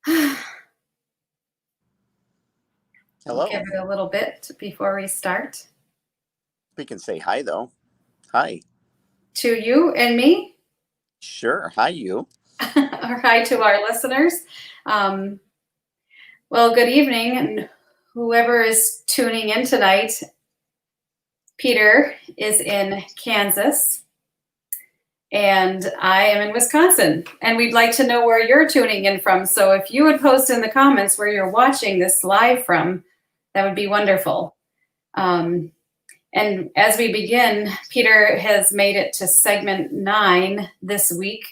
We'll give Hello. it a little bit before we start. We can say hi though. Hi. To you and me, Sure. Hi, you. or hi to our listeners. Um, well, good evening, and whoever is tuning in tonight, Peter is in Kansas, and I am in Wisconsin. And we'd like to know where you're tuning in from. So if you would post in the comments where you're watching this live from, that would be wonderful. And as we begin, Peter has made it to segment 9 this week,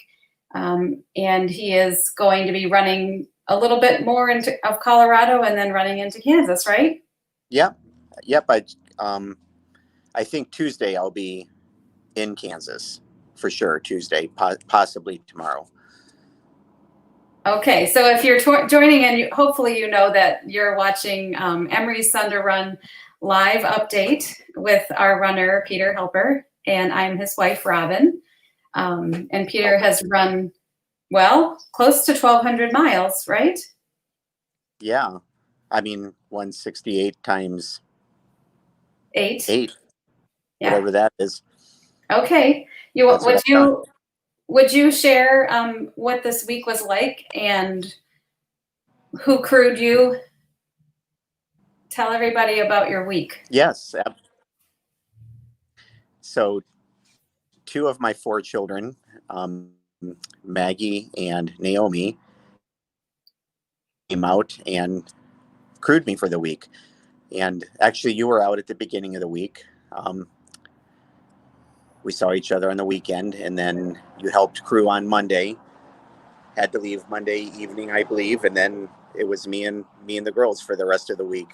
and he is going to be running a little bit more of Colorado and then running into Kansas, right? Yep. Yep. I think Tuesday I'll be in Kansas for sure. Tuesday, possibly tomorrow. Okay, so if you're joining in, hopefully you know that you're watching Emery's Thunder Run live update with our runner, Peter Helper, and I'm his wife, Robin. And Peter has run, well, close to 1,200 miles, right? Yeah. I mean, 168 times 8. 8, Yeah. whatever that is. Okay. Would you share what this week was like and who crewed you? Tell everybody about your week. Yes. So, 2 of my 4 children, Maggie and Naomi, came out and crewed me for the week. And actually, you were out at the beginning of the week. We saw each other on the weekend, and then you helped crew on Monday. Had to leave Monday evening, I believe, and then it was me and the girls for the rest of the week.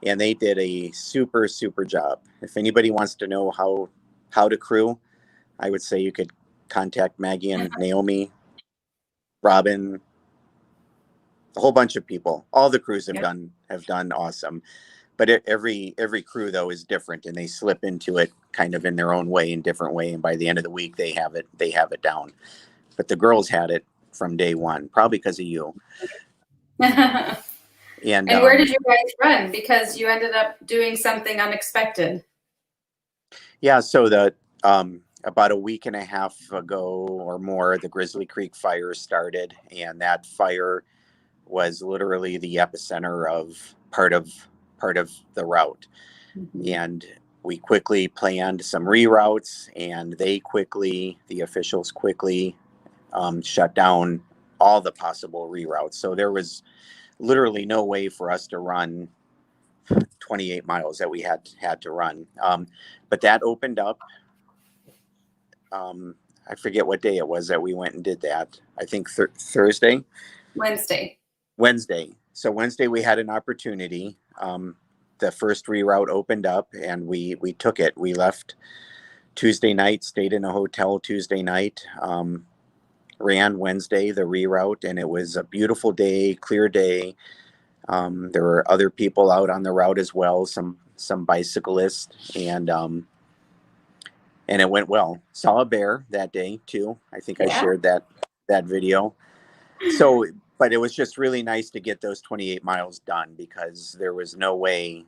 And they did a super job. If anybody wants to know how to crew, I would say you could contact Maggie and Naomi, Robin, a whole bunch of people. All the crews have done awesome. But every crew though is different, and they slip into it kind of in their own way, in different way. And by the end of the week, they have it down. But the girls had it from day one, probably because of you. And where did you guys run? Because you ended up doing something unexpected. Yeah, so about a week and a half ago or more, the Grizzly Creek fire started, and that fire was literally the epicenter of part of the route. Mm-hmm. And we quickly planned some reroutes, and the officials quickly shut down all the possible reroutes. So there was literally no way for us to run 28 miles that we had to run. But that opened up. I forget what day it was that we went and did that. I think Thursday? Wednesday. So Wednesday we had an opportunity. The first reroute opened up, and we took it. We left Tuesday night, stayed in a hotel Tuesday night, ran Wednesday the reroute, and it was a beautiful day, clear day. There were other people out on the route as well, some bicyclists, and it went well. Saw a bear that day too. I think I shared that video. So, but it was just really nice to get those 28 miles done, because there was no way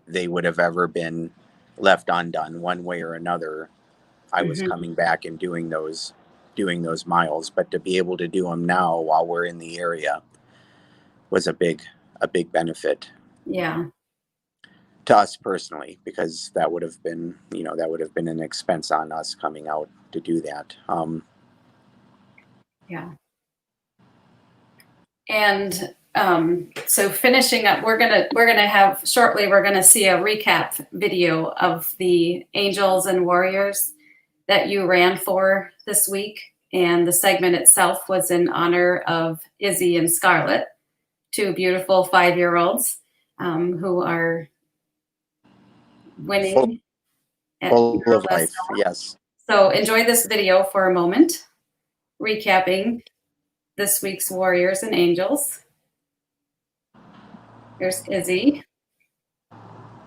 they would have ever been left undone one way or another. I was coming back and doing those miles, but to be able to do them now while we're in the area was a big benefit. Yeah. To us personally, because that would have been an expense on us coming out to do that. Yeah. And so finishing up, we're gonna have shortly. We're gonna see a recap video of the Angels and Warriors that you ran for this week, and the segment itself was in honor of Izzy and Scarlett, 2 beautiful 5-year-olds who are winning. Full of life, yes. So enjoy this video for a moment, recapping this week's Warriors and Angels. Here's Izzy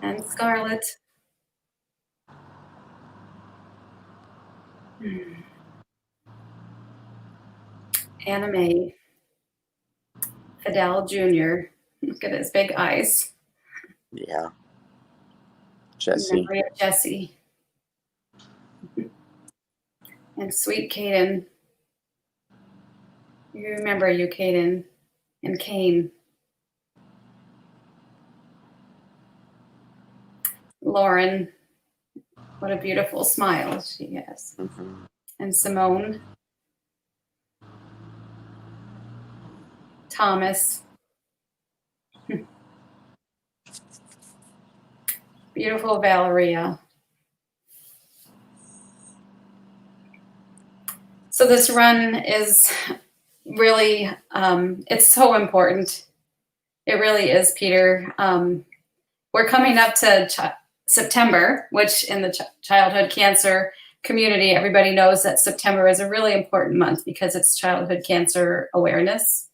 and Scarlett. Anime. Fidel Jr. Look at his big eyes. Yeah. In Jesse. memory of Jesse. And sweet Caden. You remember you, Caden. And Kane. Lauren. What a beautiful smile she has. Mm-hmm. And Simone. Thomas. Beautiful Valeria. So this run is really, it's so important. It really is, Peter. We're coming up to September, which in the childhood cancer community, everybody knows that September is a really important month because it's childhood cancer awareness.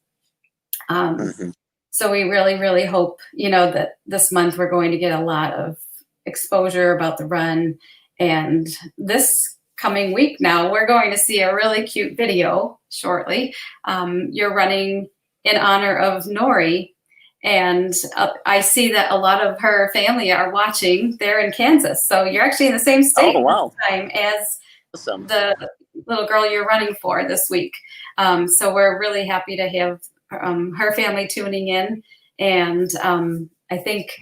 Mm-hmm. So we really, really hope, that this month we're going to get a lot of exposure about the run. And this coming week now, we're going to see a really cute video shortly. You're running in honor of Nori. And I see that a lot of her family are watching. They're in Kansas. So you're actually in the same state wow. this time as Awesome. the little girl you're running for this week. So we're really happy to have her family tuning in. And I think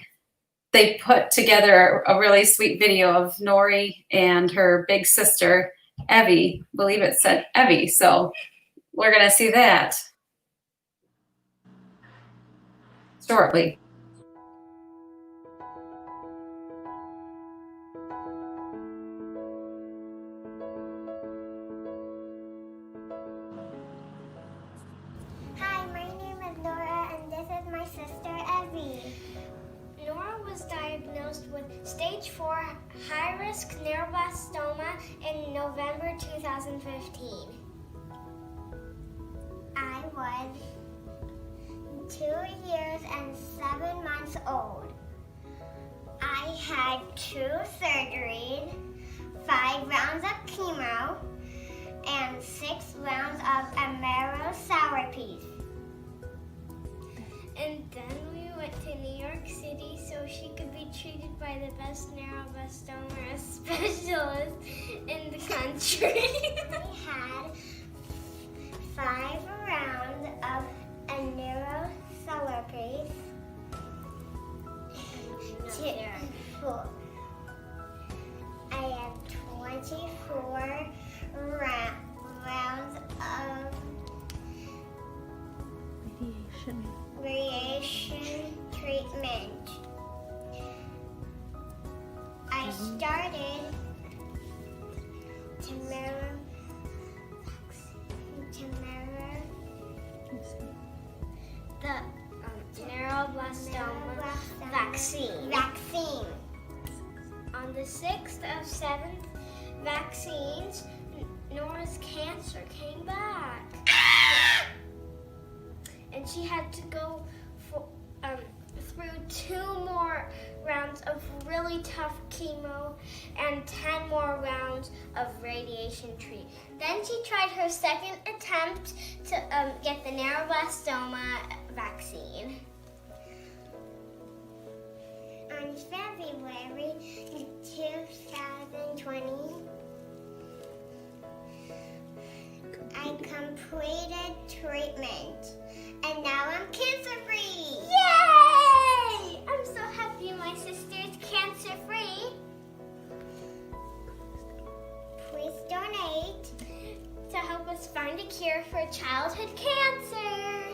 they put together a really sweet video of Nori and her big sister, Evie. I believe it said Evie. So we're going to see that shortly. Hi, my name is Laura, and this is my sister, Evie. Nora was diagnosed with stage 4 high-risk neuroblastoma in November 2015. I was 2 years and 7 months old. I had 2 surgeries, 5 rounds of chemo, and 6 rounds of Emery sour peas. And then we went to New York City so she could be treated by the best neuroblastoma specialist in the country. We had 5 rounds of Emery sour peas. I have 24 rounds of radiation treatment. I started to mirror the neuroblastoma vaccine. On the 6th of 7th vaccines, Nora's cancer came back. And she had to go through 2 more rounds of really tough chemo and 10 more rounds of radiation treatment. Then she tried her second attempt to get the neuroblastoma vaccine. On February 2020, I completed treatment, and now I'm cancer-free! Yay! I'm so happy my sister's cancer-free. Please donate to help us find a cure for childhood cancer.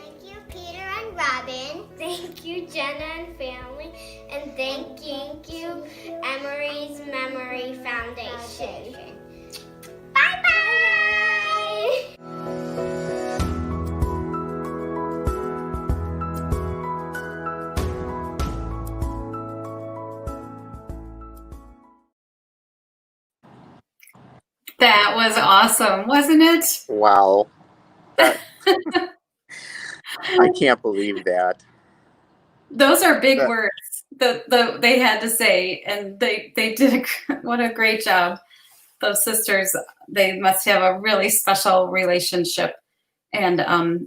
Thank you, Peter and Robin. Thank you, Jenna and family. And thank you, Emery's Memory Foundation. Bye-bye! That was awesome, wasn't it? Wow. I can't believe that. Those are big words that they had to say, and they did what a great job. Those sisters, they must have a really special relationship, And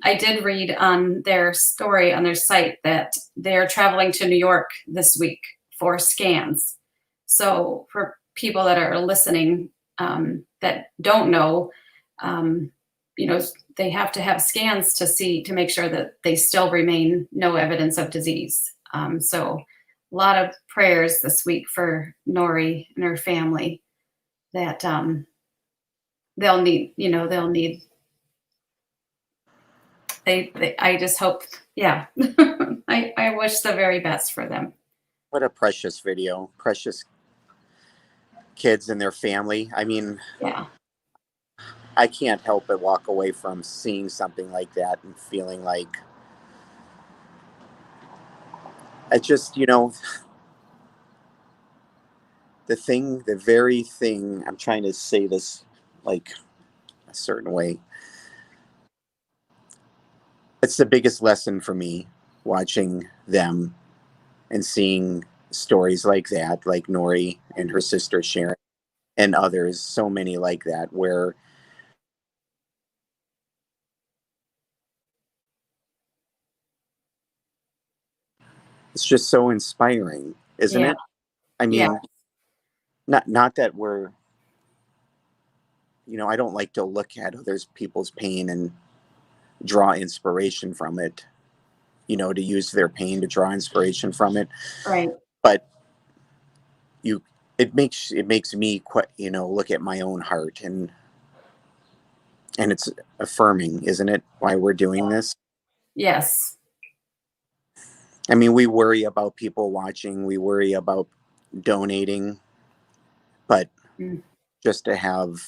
I did read on their story on their site that they're traveling to New York this week for scans. So for people that are listening that don't know, they have to have scans to make sure that they still remain no evidence of disease. So a lot of prayers this week for Nori and her family that they'll need. I just hope, yeah. I wish the very best for them. What a precious video, precious kids and their family. I mean, Yeah. I can't help but walk away from seeing something like that and feeling like I just, the very thing, I'm trying to say this like a certain way. It's the biggest lesson for me watching them and seeing stories like that, like Nori and her sister Sharon and others, so many like that, where it's just so inspiring, isn't Yeah. it? I mean, Yeah. not that we're, I don't like to look at other people's pain and draw inspiration from it, to use their pain to draw inspiration from it. Right. But it makes me quite, look at my own heart, and it's affirming, isn't it, why we're doing this? Yes. I mean, we worry about people watching, we worry about donating, but just to have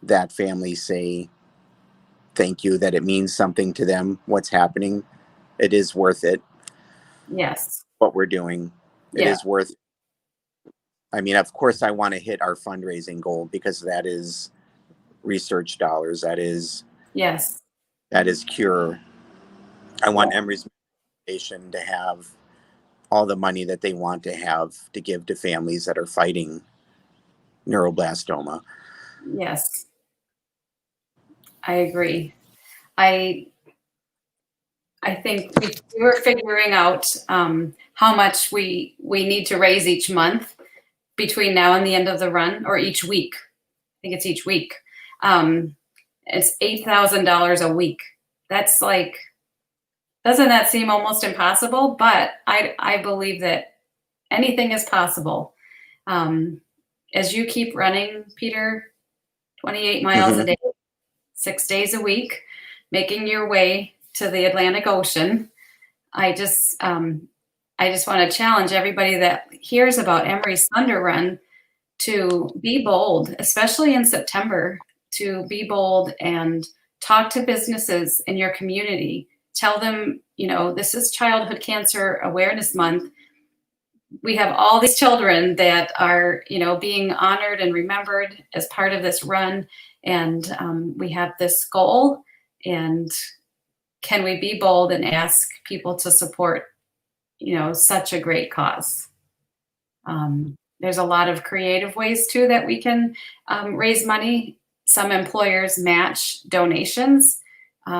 that family say thank you, that it means something to them, what's happening, it is worth it. Yes. What we're doing, it is worth it. I mean, of course, I want to hit our fundraising goal because that is research dollars. That is cure. I want Emery's Foundation to have all the money that they want to have to give to families that are fighting neuroblastoma. Yes. I agree. I think we're figuring out how much we need to raise each month between now and the end of the run, or each week. I think it's each week. It's $8,000 a week. That's like, doesn't that seem almost impossible? But I believe that anything is possible. As you keep running, Peter, 28 miles a day, 6 days a week, making your way to the Atlantic Ocean. I just want to challenge everybody that hears about Emery's Thunder Run to be bold, especially in September, to be bold and talk to businesses in your community. Tell them, this is Childhood Cancer Awareness Month. We have all these children that are, being honored and remembered as part of this run. And we have this goal. And can we be bold and ask people to support, such a great cause? There's a lot of creative ways too that we can raise money. Some employers match donations.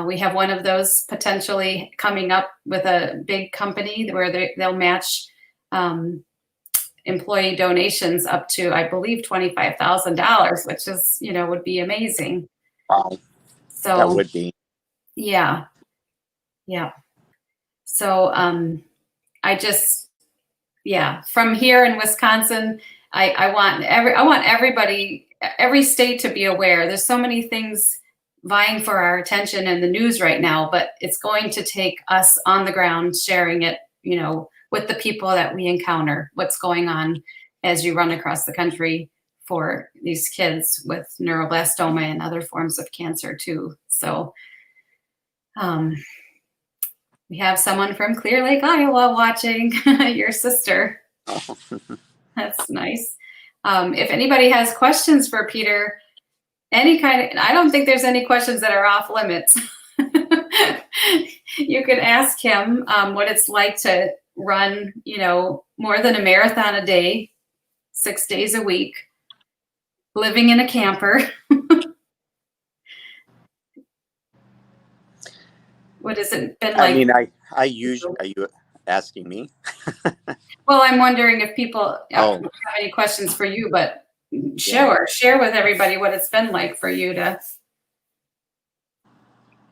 We have one of those potentially coming up with a big company where they'll match employee donations up to, I believe, $25,000, which is, would be amazing. Wow. So that would be. Yeah. So from here in Wisconsin, I want everybody, every state to be aware. There's so many things vying for our attention in the news right now, but it's going to take us on the ground sharing it, with the people that we encounter, what's going on as you run across the country for these kids with neuroblastoma and other forms of cancer too. So we have someone from Clear Lake, Iowa watching, your sister. Oh. That's nice. If anybody has questions for Peter, I don't think there's any questions that are off limits. You can ask him what it's like to run, more than a marathon a day, 6 days a week, living in a camper. What has it been I like? mean, I usually, are you asking me? Well, I'm wondering if people have Oh, any questions for you, but yeah. share with everybody what it's been like for you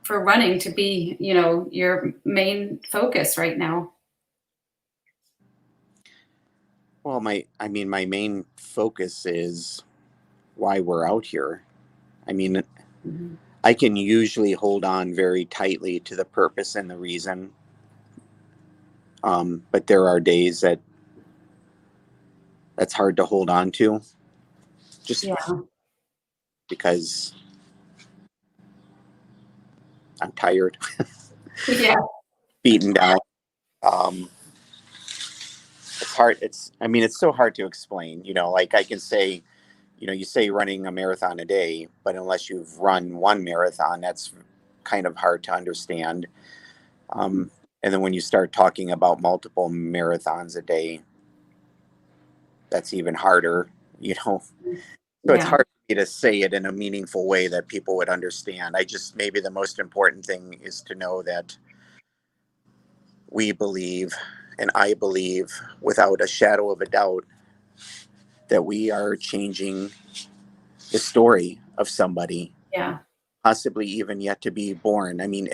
for running to be, your main focus right now. Well, my main focus is why we're out here. I mean, Mhm. I can usually hold on very tightly to the purpose and the reason. But there are days that's hard to hold on to just Yeah. because I'm tired, Yeah. beaten down. Um, it's hard. It's so hard to explain, like I can say, you say running a marathon a day, but unless you've run one marathon, that's kind of hard to understand. Um, and then when you start talking about multiple marathons a day, that's even harder, So it's Yeah. hard for me to say it in a meaningful way that people would understand. Maybe the most important thing is to know that we believe, and I believe without a shadow of a doubt, that we are changing the story of somebody, Yeah. possibly even yet to be born. I mean,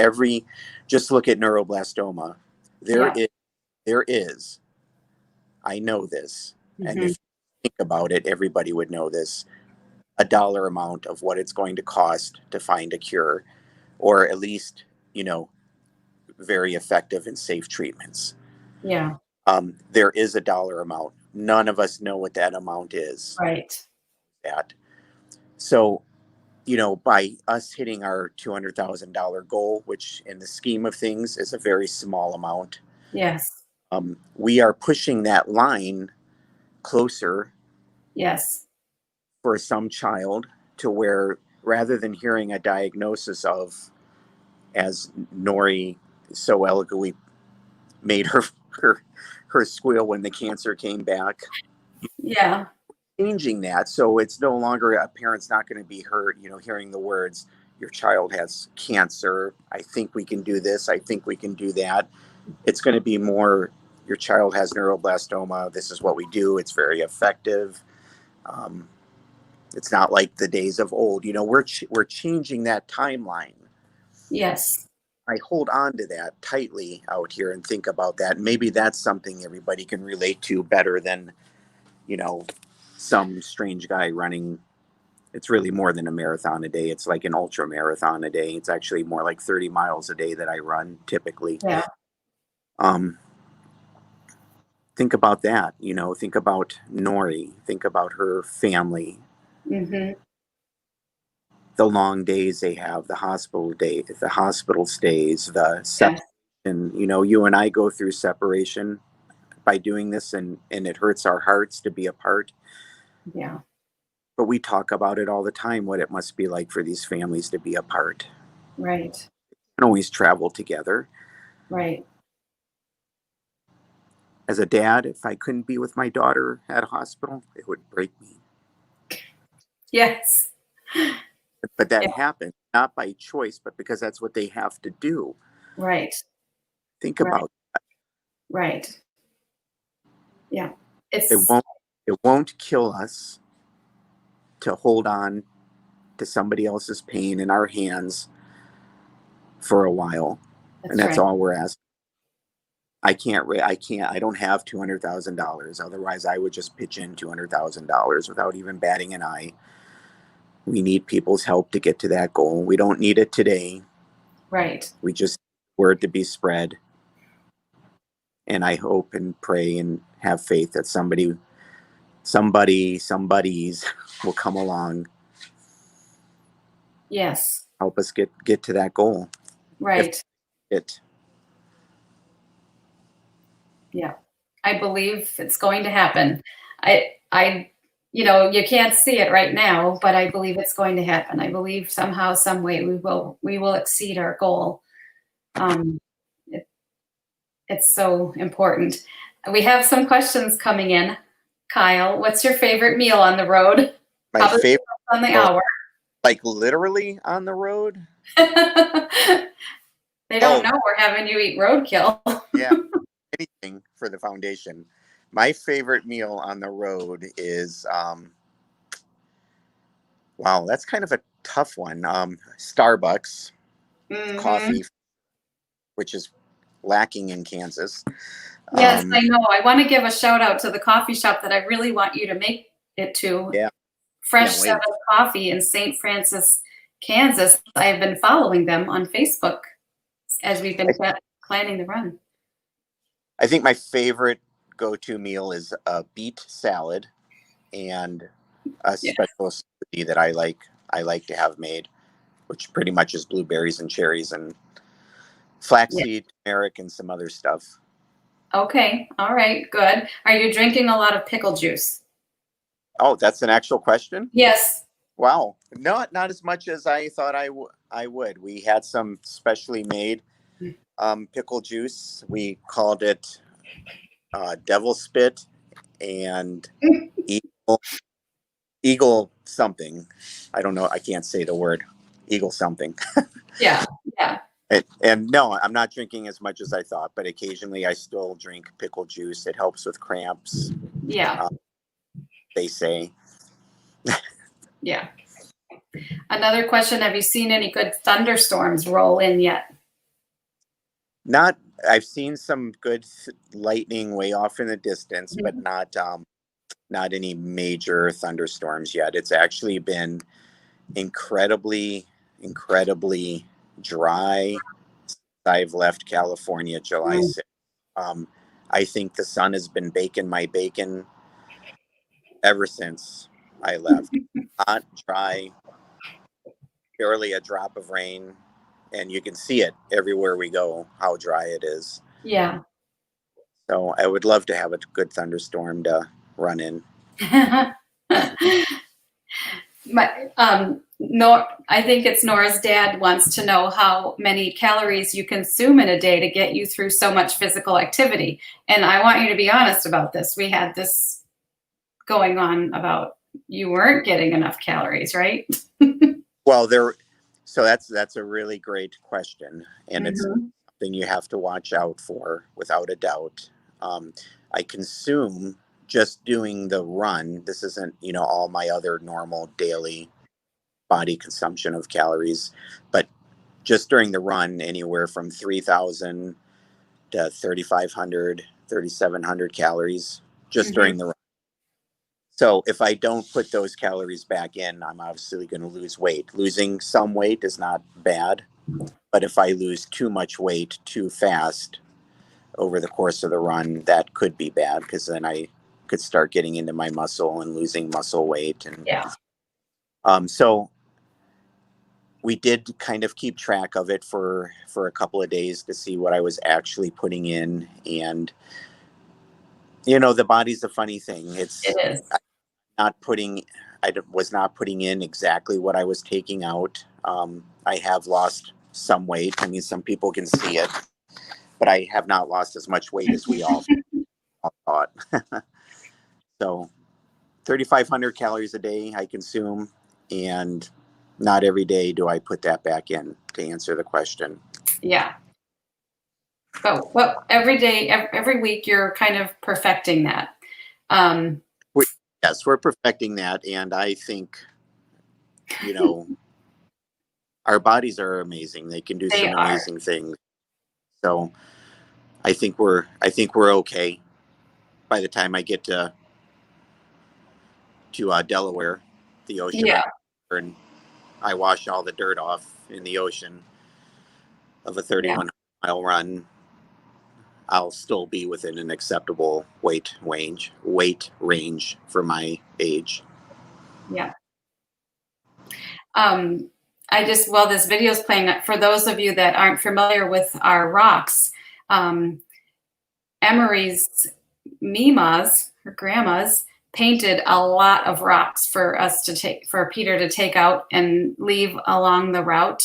just look at neuroblastoma. There Yeah. is, there is, I know this, and Hmm. if you think about it, everybody would know this, a dollar amount of what it's going to cost to find a cure, or at least, you know, very effective and safe treatments. Yeah. There is a dollar amount. None of us know what that amount is. Right. That so, by us hitting our $200,000 goal, which in the scheme of things is a very small amount, Yes. we are pushing that line closer Yes. for some child to where rather than hearing a diagnosis of, as Nori so eloquently made her her squeal when the cancer came back, Yeah. changing that so it's no longer a parent's not going to be hurt, hearing the words, your child has cancer, I think we can do this, I think we can do that. It's going to be more, your child has neuroblastoma, this is what we do, it's very effective. um, it's not like the days of old, we're changing that timeline. Yes. I hold on to that tightly out here and think about that. Maybe that's something everybody can relate to better than, you know, some strange guy running. It's really more than a marathon a day. It's like an ultra marathon a day. It's actually more like 30 miles a day that I run typically. Yeah. Um, think about that, think about Nori, think about her family, Hmm. the long days they have, the hospital stays, the Yes. separation. You and I go through separation by doing this, and it hurts our hearts to be apart. Yeah. But we talk about it all the time, what it must be like for these families to be apart Right. and always travel together. Right. As a dad, if I couldn't be with my daughter at a hospital, it would break me. Yes. But that Yeah. happened not by choice, but because that's what they have to do. Right. Think Right. about Right. Yeah. it. It's It won't kill us to hold on to somebody else's pain in our hands for a while, and that's that's right. all we're asking. I don't have $200,000. Otherwise, I would just pitch in $200,000 without even batting an eye. We need people's help to get to that goal. We don't need it today. Right. We just word to be spread. And I hope and pray and have faith that somebody's will come along, Yes. help us get to that goal. If Right. it, Yeah. I believe it's going to happen. I, you can't see it right now, but I believe it's going to happen. I believe somehow, some way we will exceed our goal. Um, it, it's so important. We have some questions coming in. Kyle, what's your favorite meal on the road? my Probably favorite, on the oh, hour. like literally on the road. They don't Oh, know we're having you eat roadkill. yeah, anything for the foundation. My favorite meal on the road is, wow, that's kind of a tough one. Starbucks Hmm. coffee, which is lacking in Kansas. Yes, Um, I know. I want to give a shout out to the coffee shop that I really want you to make it to. yeah, Fresh can't Seven wait. Coffee in St. Francis, Kansas. I've been following them on Facebook as we've been planning the run. I think my favorite go-to meal is a beet salad and a Yeah. special smoothie that I like to have made, which pretty much is blueberries and cherries and Yeah. flaxseed, turmeric, and some other stuff. Okay. All right. Good. Are you drinking a lot of pickle juice? Oh, that's an actual question? Yes. Wow. Not as much as I thought I would. We had some specially made pickle juice. We called it devil spit and eagle, eagle something. I don't know. I can't say the word eagle something. Yeah. Yeah. And no, I'm not drinking as much as I thought, but occasionally I still drink pickle juice. It helps with cramps, Yeah. they say. Yeah. Another question. Have you seen any good thunderstorms roll in yet? Not, I've seen some good lightning way off in the distance, but Mhm. not any major thunderstorms yet. It's actually been incredibly dry since I've left California July Mm. 6th. I think the sun has been baking my bacon ever since I left. Hot, dry, barely a drop of rain, and you can see it everywhere we go how dry it is. Yeah. So I would love to have a good thunderstorm to run in. I think it's Nora's dad wants to know how many calories you consume in a day to get you through so much physical activity. And I want you to be honest about this. We had this going on about you weren't getting enough calories, right? Well, so that's a really great question, and it's Mhm. something you have to watch out for without a doubt. Um, I consume just doing the run. This isn't, all my other normal daily body consumption of calories, but just during the run, anywhere from 3,000 to 3,500, 3,700 calories just Mhm. during the run. So if I don't put those calories back in, I'm obviously going to lose weight. Losing some weight is not bad, but if I lose too much weight too fast over the course of the run, that could be bad because then I could start getting into my muscle and losing muscle weight. And Yeah. so we did kind of keep track of it for a couple of days to see what I was actually putting in. And the body's a funny thing. It It's is. not putting I was not putting in exactly what I was taking out. I have lost some weight. I mean, some people can see it, but I have not lost as much weight as we all thought. So 3,500 calories a day I consume, and not every day do I put that back in, to answer the question. Yeah. But every day, every week, you're kind of perfecting that. Um, we, yes, we're perfecting that, and I think you know our bodies are amazing. They can do they some are. amazing things. So I think we're okay by the time I get to Delaware, the ocean Yeah. right there, and I wash all the dirt off in the ocean of a Yeah. 31-mile run. I'll still be within an acceptable weight range for my age. Yeah. Um, while this video is playing, for those of you that aren't familiar with our rocks, Emery's Mima's, her grandma's, painted a lot of rocks for Peter to take out and leave along the route,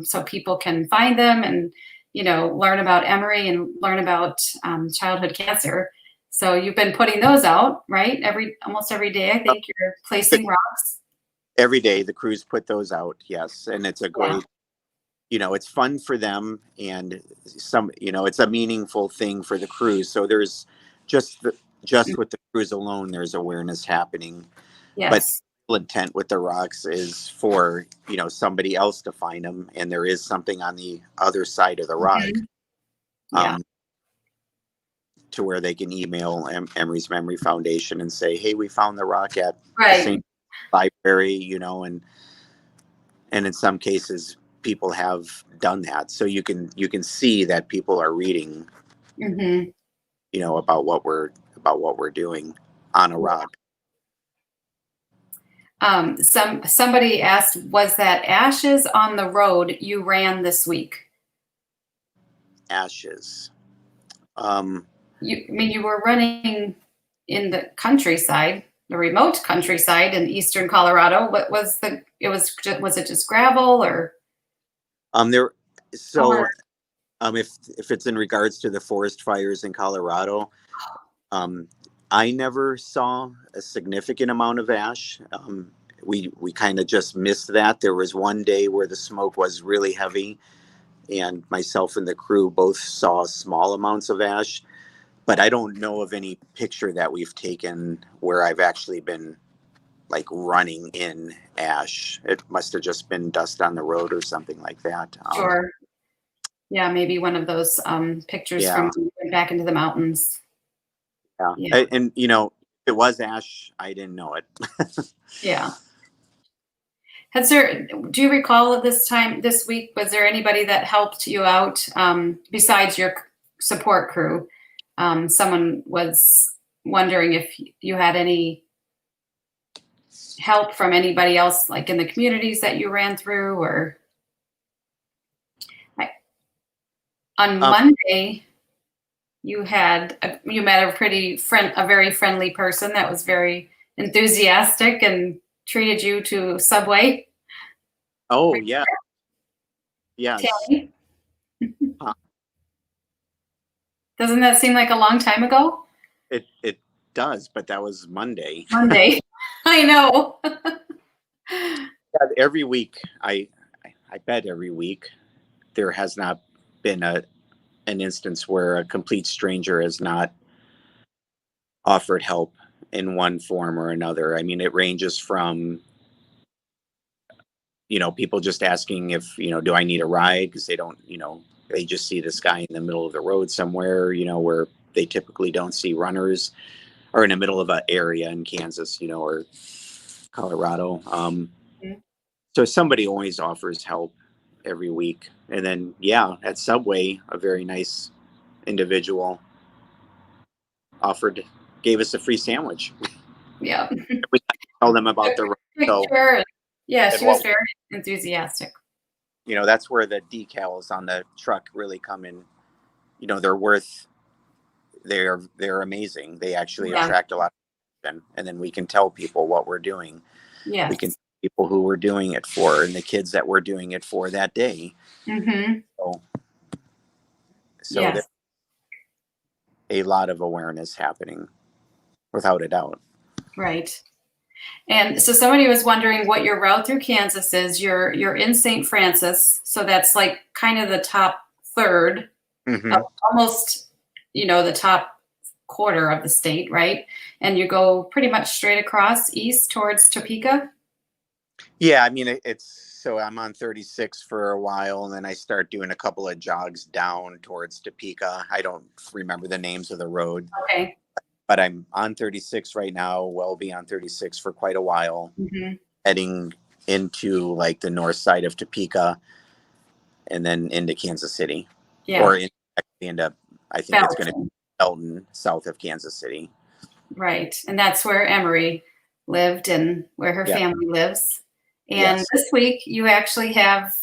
so people can find them and, learn about Emery and learn about childhood cancer. So you've been putting those out, right? Almost every day, I think you're placing rocks. Every day the crews put those out, yes, and it's a Yeah. great it's fun for them, and it's a meaningful thing for the crews. So there's just just with the crews alone, there's awareness happening. But Yes. the intent with the rocks is for, somebody else to find them, and there is something on the other side of the rock. Mhm. Yeah. To where they can email Emery's Memory Foundation and say, "Hey, we found the rock at the Right. same library," and in some cases, people have done that. So you can see that people are reading, Hmm. about what we're doing on a rock. Somebody asked, was that ashes on the road you ran this week? Ashes. I mean, you were running in the countryside, the remote countryside in eastern Colorado. What was was it just gravel or? There. So, Or if it's in regards to the forest fires in Colorado, I never saw a significant amount of ash. We kind of just missed that. There was one day where the smoke was really heavy, and myself and the crew both saw small amounts of ash. But I don't know of any picture that we've taken where I've actually been like running in ash. It must have just been dust on the road or something like that. sure. Yeah, maybe one of those pictures Yeah. from back into the mountains. Yeah. Yeah. And it was ash. I didn't know it. Yeah. Do you recall at this week, was there anybody that helped you out besides your support crew? Someone was wondering if you had any help from anybody else, like in the communities that you ran through, or on Monday, you met a very friendly person that was very enthusiastic and treated you to Subway. Oh, yeah. Yes. Tammy, Huh. doesn't that seem like a long time ago? It does, but that was Monday. Monday. I know. Yeah, every week, I bet every week there has not been an instance where a complete stranger has not offered help in one form or another. I mean, it ranges from people just asking if do I need a ride, because they don't they just see this guy in the middle of the road somewhere, where they typically don't see runners, or in the middle of an area in Kansas, or Colorado. So somebody always offers help every week. And then, yeah, at Subway, a very nice individual gave us a free sandwich. Yeah. We tell them about the Picture. Yeah, and she was very enthusiastic. that's where the decals on the truck really come in. They're amazing. They actually attract a lot of attention, and then we can tell people what we're doing. Yes. We can tell people who we're doing it for and the kids that we're doing it for that day. Mm-hmm. So yes. there's a lot of awareness happening, without a doubt. Right. And so somebody was wondering what your route through Kansas is. You're in St. Francis, so that's like kind of the top third, almost, the top quarter of the state, right? And you go pretty much straight across east towards Topeka. Yeah, I mean, so I'm on 36 for a while, and then I start doing a couple of jogs down towards Topeka. I don't remember the names of the road. Okay. But I'm on 36 right now. We'll be on 36 for quite a while, heading into like the north side of Topeka, and then into Kansas City. Yeah. Or into, I think it's going to be Elton, south of Kansas City. Right. And that's where Emery lived and where her family lives. And this week you actually have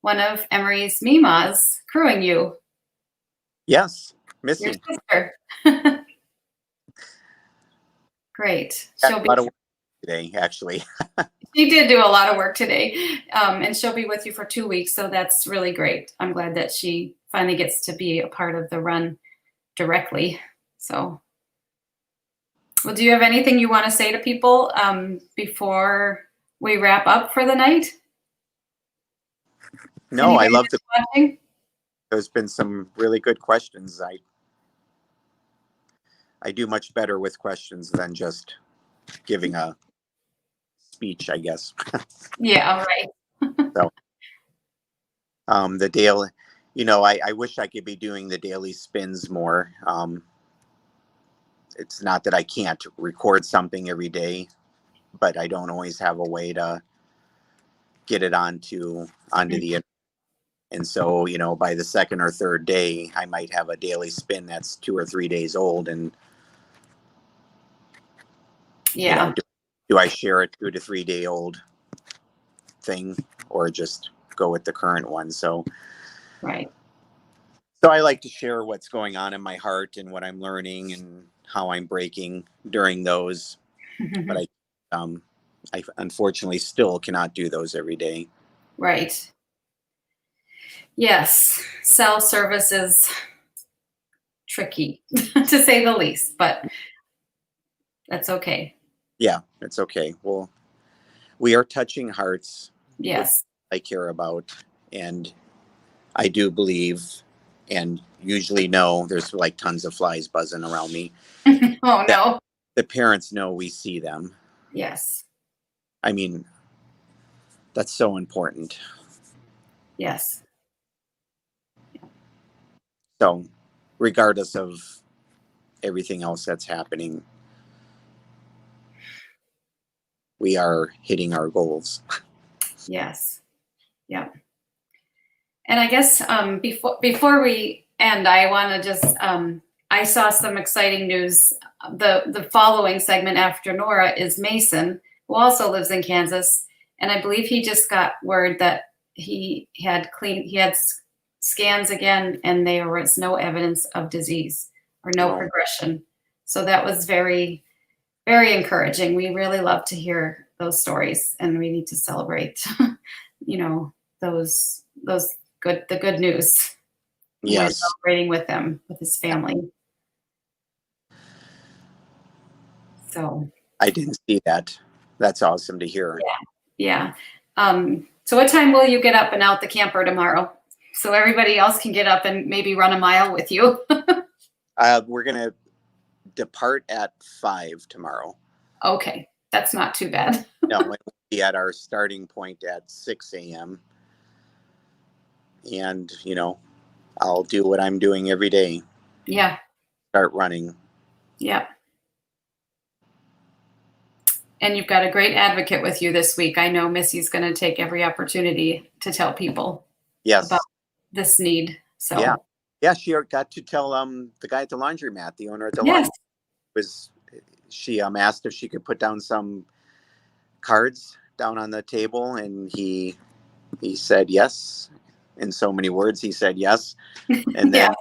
one of Emery's Mimas crewing you. Yes. Missy. Your sister. Great. She'll be a lot of work today, actually. She did do a lot of work today. And she'll be with you for 2 weeks. So that's really great. I'm glad that she finally gets to be a part of the run directly. So, well, do you have anything you want to say to people before we wrap up for the night? No, I Anybody love that's watching? there's been some really good questions. I do much better with questions than just giving a speech, I guess. Yeah, right. So, the daily, I wish I could be doing the daily spins more. It's not that I can't record something every day, but I don't always have a way to get it onto the internet. And so, by the second or third day, I might have a daily spin that's 2 or 3 days old. And, Yeah, do I share a 2 to 3 day old thing or just go with the current one? So right. I like to share what's going on in my heart and what I'm learning and how I'm breaking during those. But I unfortunately still cannot do those every day. Right. Yes, cell service is tricky to say the least, but that's okay. Yeah, it's okay. Well, we are touching hearts with Yes. what I care about, and I do believe and usually know there's like tons of flies buzzing around me. Oh, That no. the parents know we see them. Yes. I mean, that's so important. Yes. So, regardless of everything else that's happening, we are hitting our goals. Yes. Yeah. And I guess before we end, I want to just I saw some exciting news. The following segment after Nora is Mason, who also lives in Kansas, and I believe he just got word that he had scans again, and there was no evidence of disease or no Oh. progression. So that was very, very encouraging. We really love to hear those stories, and we need to celebrate, those the good news. We're Yes, celebrating with them, with his family. So I didn't see that. That's awesome to hear. yeah. So what time will you get up and out the camper tomorrow? So everybody else can get up and maybe run a mile with you. We're going to depart at 5 tomorrow. Okay, that's not too bad. No, we'll be at our starting point at 6 a.m. And, I'll do what I'm doing every day. Yeah. Start running. Yeah. And you've got a great advocate with you this week. I know Missy's going to take every opportunity to tell people Yes. about this need. So yeah, she got to tell the guy at the laundromat, the owner at the yes. laundromat, she asked if she could put down some cards down on the table, and he said yes. In so many words, he said yes, and then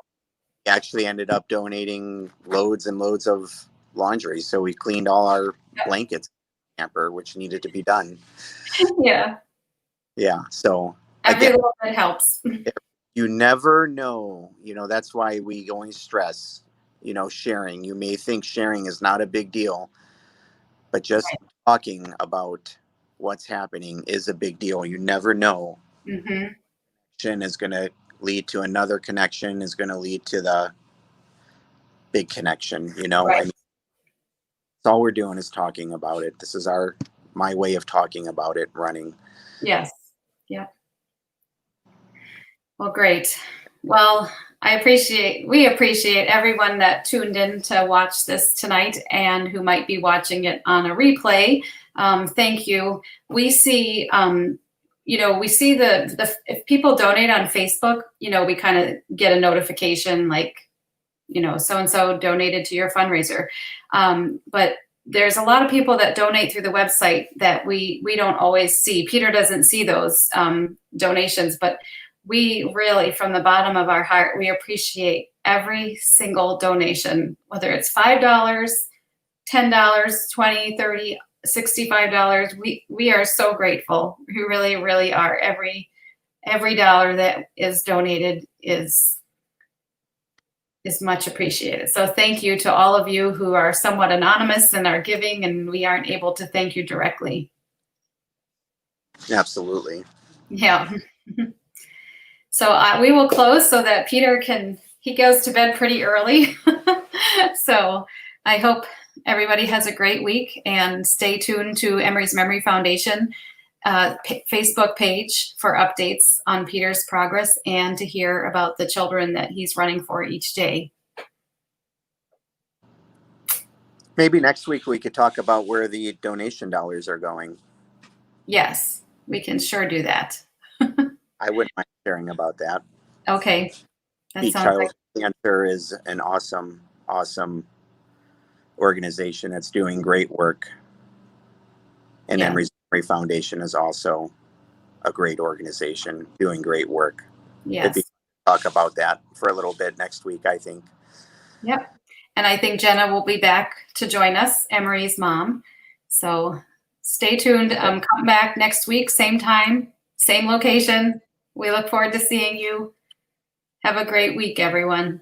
he actually ended up donating loads and loads of laundry. So we cleaned all our blankets in the camper, which needed to be done. Yeah. So Every again, little bit helps. you never know. That's why we always stress, sharing. You may think sharing is not a big deal, but just talking about what's happening is a big deal. You never know. Mm-hmm. Connection is going to lead to another connection, is going to lead to the big connection. Right. I mean, all we're doing is talking about it. This is my way of talking about it, running. Yes. Yep. Well, great. Well, we appreciate everyone that tuned in to watch this tonight and who might be watching it on a replay. Thank you. We see, we see if people donate on Facebook, we kind of get a notification like, so-and-so donated to your fundraiser. But there's a lot of people that donate through the website that we don't always see. Peter doesn't see those donations, but we really, from the bottom of our heart, we appreciate every single donation, whether it's $5, $10, $20, $30, $65. We are so grateful. We really, really are. Every dollar that is donated is much appreciated. So thank you to all of you who are somewhat anonymous in our giving, and we aren't able to thank you directly. Absolutely. Yeah. So we will close so that Peter he goes to bed pretty early. So I hope everybody has a great week, and stay tuned to Emery's Memory Foundation Facebook page for updates on Peter's progress and to hear about the children that he's running for each day. Maybe next week we could talk about where the donation dollars are going. Yes, we can sure do that. I wouldn't mind sharing about that. Okay. That Beat sounds Child Cancer is an awesome organization that's doing great work. And Yeah. Emery's Memory Foundation is also a great organization doing great work. Yes. It'd be fun to talk about that for a little bit next week, I think. Yep. And I think Jenna will be back to join us, Emery's mom. So stay tuned. Come back next week, same time, same location. We look forward to seeing you. Have a great week, everyone.